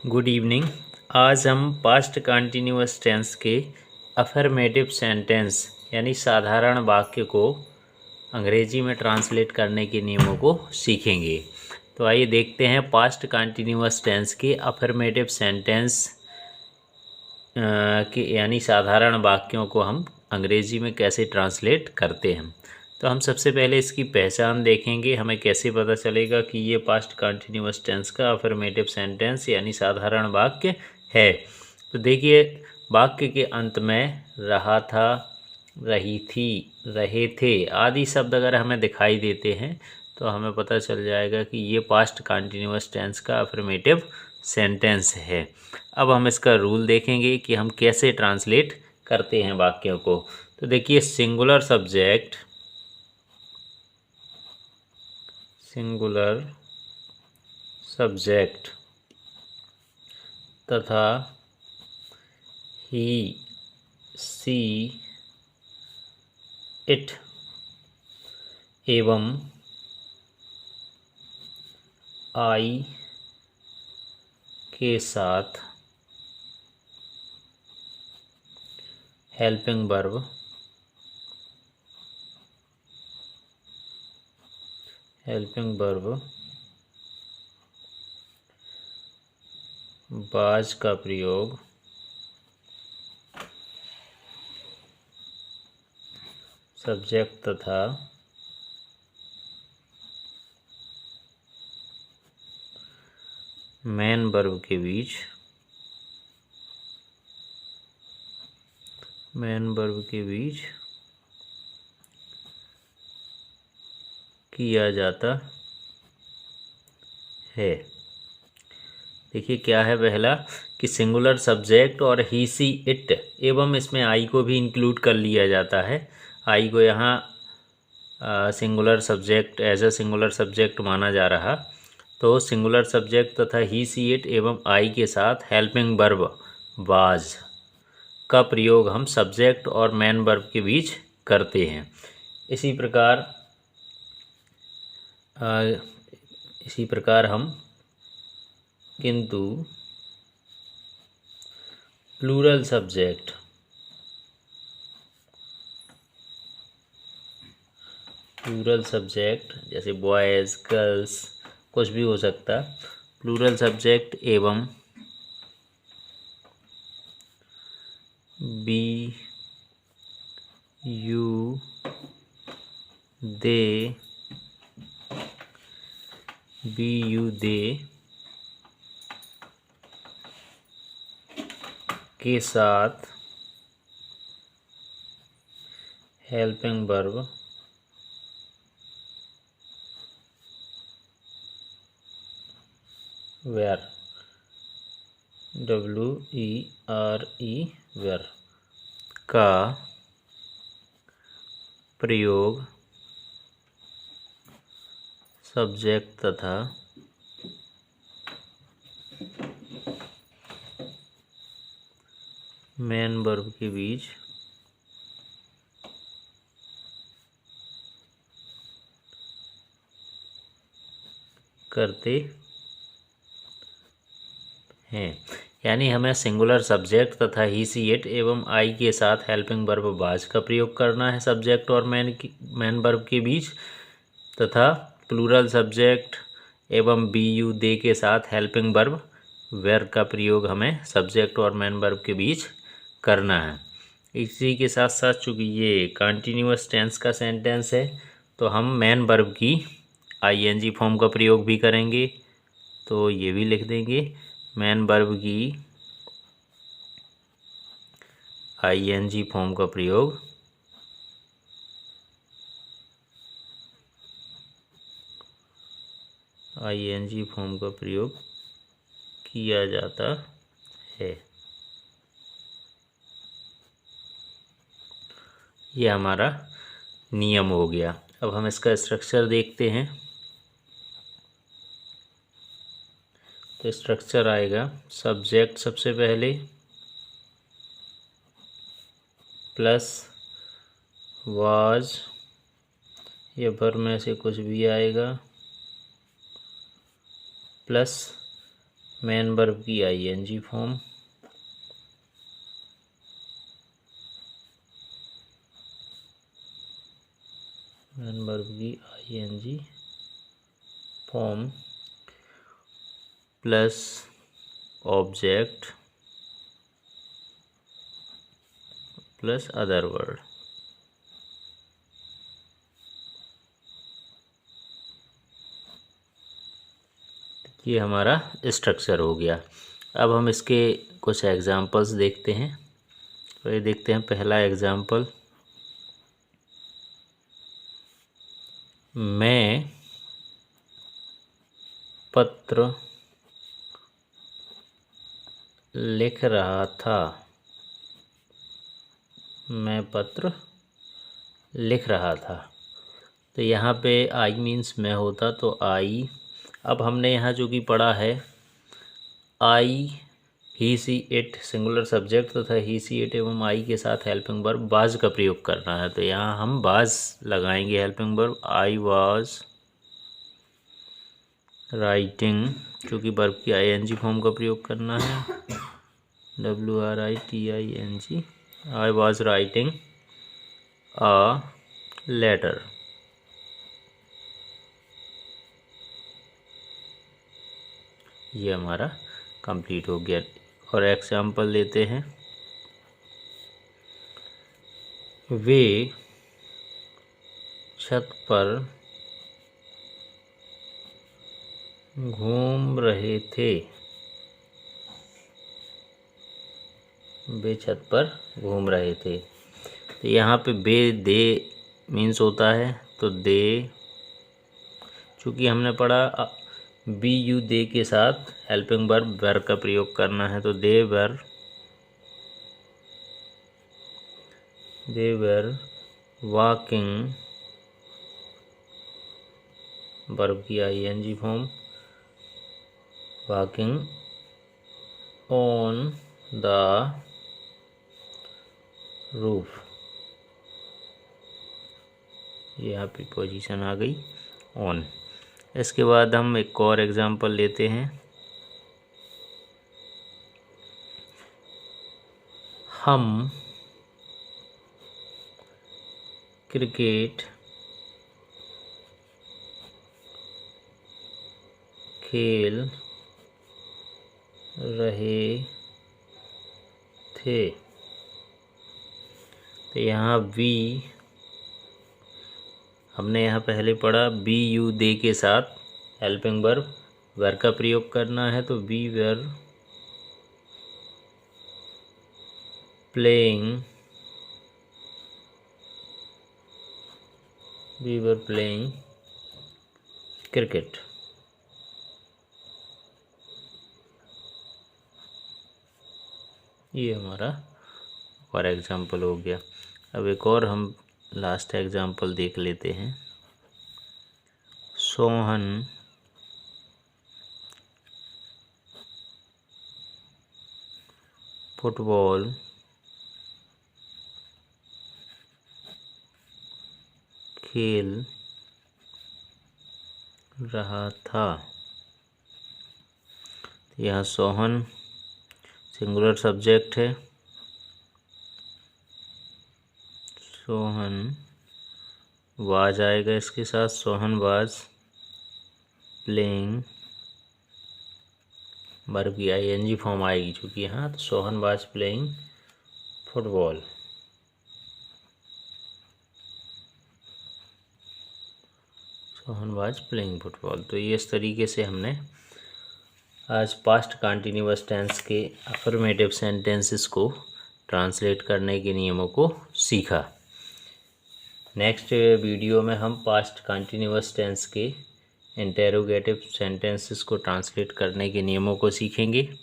Good evening. आज हम past continuous tense के अफर्मेटिव सेंटेंस यानी साधारण वाक्य को अंग्रेजी में ट्रांसलेट करने के नियमों को सीखेंगे। तो आइए देखते हैं पास्ट कंटिन्यूअस टेंस के अफर्मेटिव सेंटेंस के यानी साधारण वाक्यों को हम अंग्रेजी में कैसे ट्रांसलेट करते हैं। तो हम सबसे पहले इसकी पहचान देखेंगे। हमें कैसे पता चलेगा कि ये पास्ट कंटिन्यूअस टेंस का अफर्मेटिव सेंटेंस यानी साधारण वाक्य है। तो देखिए, वाक्य के अंत में रहा था, रही थी, रहे थे आदि शब्द अगर हमें दिखाई देते हैं तो हमें पता चल जाएगा कि ये पास्ट कंटिन्यूअस टेंस का अफर्मेटिव सेंटेंस है। अब हम इसका रूल देखेंगे कि हम कैसे ट्रांसलेट करते हैं वाक्यों को। तो देखिए, सिंगुलर सब्जेक्ट तथा ही, सी, इट एवं आई के साथ हेल्पिंग वर्ब वाज का प्रयोग सब्जेक्ट तथा मेन वर्ब के बीच किया जाता है। देखिए क्या है पहला कि सिंगुलर सब्जेक्ट और ही, सी, इट एवं इसमें आई को भी इंक्लूड कर लिया जाता है। आई को यहाँ singular subject as a singular subject माना जा रहा। तो सिंगुलर सब्जेक्ट तथा ही, सी, इट एवं आई के साथ हेल्पिंग वर्ब वाज का प्रयोग हम सब्जेक्ट और मेन वर्ब के बीच करते हैं। इसी प्रकार हम किंतु प्लूरल सब्जेक्ट जैसे बॉयज़, गर्ल्स कुछ भी हो सकता। प्लूरल सब्जेक्ट एवं बी, यू, दे के साथ हेल्पिंग वर्ब वेयर, वेयर का प्रयोग सब्जेक्ट तथा मेन वर्ब के बीच करते हैं। यानी हमें सिंगुलर सब्जेक्ट तथा ही, सी, इट एवं आई के साथ हेल्पिंग वर्ब वाज का प्रयोग करना है सब्जेक्ट और मेन वर्ब के बीच, तथा प्लूरल सब्जेक्ट एवं बी, यू, दे के साथ हेल्पिंग वर्ब वेयर का प्रयोग हमें सब्जेक्ट और मेन वर्ब के बीच करना है। इसी के साथ साथ चूँकि ये कंटिन्यूअस टेंस का सेंटेंस है तो हम मेन वर्ब की आईएनजी फॉर्म का प्रयोग भी करेंगे। तो ये भी लिख देंगे, मेन वर्ब की आईएनजी फॉर्म का प्रयोग किया जाता है। ये हमारा नियम हो गया। अब हम इसका स्ट्रक्चर देखते हैं। तो स्ट्रक्चर आएगा, सब्जेक्ट सबसे पहले प्लस वाज या वर्ब में से कुछ भी आएगा प्लस मेन वर्ब की आईएनजी फॉर्म, मेन वर्ब की ING form plus object plus other word. ये हमारा स्ट्रक्चर हो गया। अब हम इसके कुछ एग्जांपल्स देखते हैं। तो ये देखते हैं पहला एग्जांपल, मैं पत्र लिख रहा था, मैं पत्र लिख रहा था। तो यहाँ पे आई मीन्स मैं होता तो आई। अब हमने यहाँ जो कि पढ़ा है आई, ही सी इट सिंगुलर सब्जेक्ट तथा ही सी इट एवं आई के साथ हेल्पिंग वर्ब वाज का प्रयोग करना है। तो यहाँ हम वाज लगाएंगे helping verb. I was writing, चूँकि वर्ब की आईएनजी फॉर्म का प्रयोग करना है, WRITING। I was writing a letter. ये हमारा कंप्लीट हो गया। और एग्जाम्पल लेते हैं, वे छत पर घूम रहे थे, वे छत पर घूम रहे थे। तो यहाँ पे बे दे मीन्स होता है, तो दे, चूँकि हमने पढ़ा बी यू दे के साथ हेल्पिंग वर्ब वर का प्रयोग करना है। तो दे वर वॉकिंग, वर्ब की ING form, walking on the roof. यहाँ पे पोजीशन आ गई ऑन। इसके बाद हम एक और एग्जांपल लेते हैं, हम क्रिकेट खेल रहे थे। तो यहाँ वी, हमने यहाँ पहले पढ़ा बी यू दे के साथ हेल्पिंग वर्ब वर का प्रयोग करना है। तो वी वर प्लेइंग, क्रिकेट। ये हमारा और एग्जाम्पल हो गया। अब एक और हम लास्ट एग्जाम्पल देख लेते हैं, सोहन फुटबॉल खेल रहा था। यहाँ सोहन सिंगुलर सब्जेक्ट है, सोहन वाज आएगा इसके साथ, सोहन वाज प्लेइंग, वर्ब की आईएनजी फॉर्म आएगी चूँकि यहाँ, तो Sohan was playing football. Sohan was playing football. तो ये इस तरीके से हमने आज पास्ट कंटिन्यूअस टेंस के अफर्मेटिव सेंटेंसेस को ट्रांसलेट करने के नियमों को सीखा। नेक्स्ट वीडियो में हम पास्ट कंटिन्यूअस टेंस के इंटेरोगेटिव सेंटेंसेस को ट्रांसलेट करने के नियमों को सीखेंगे।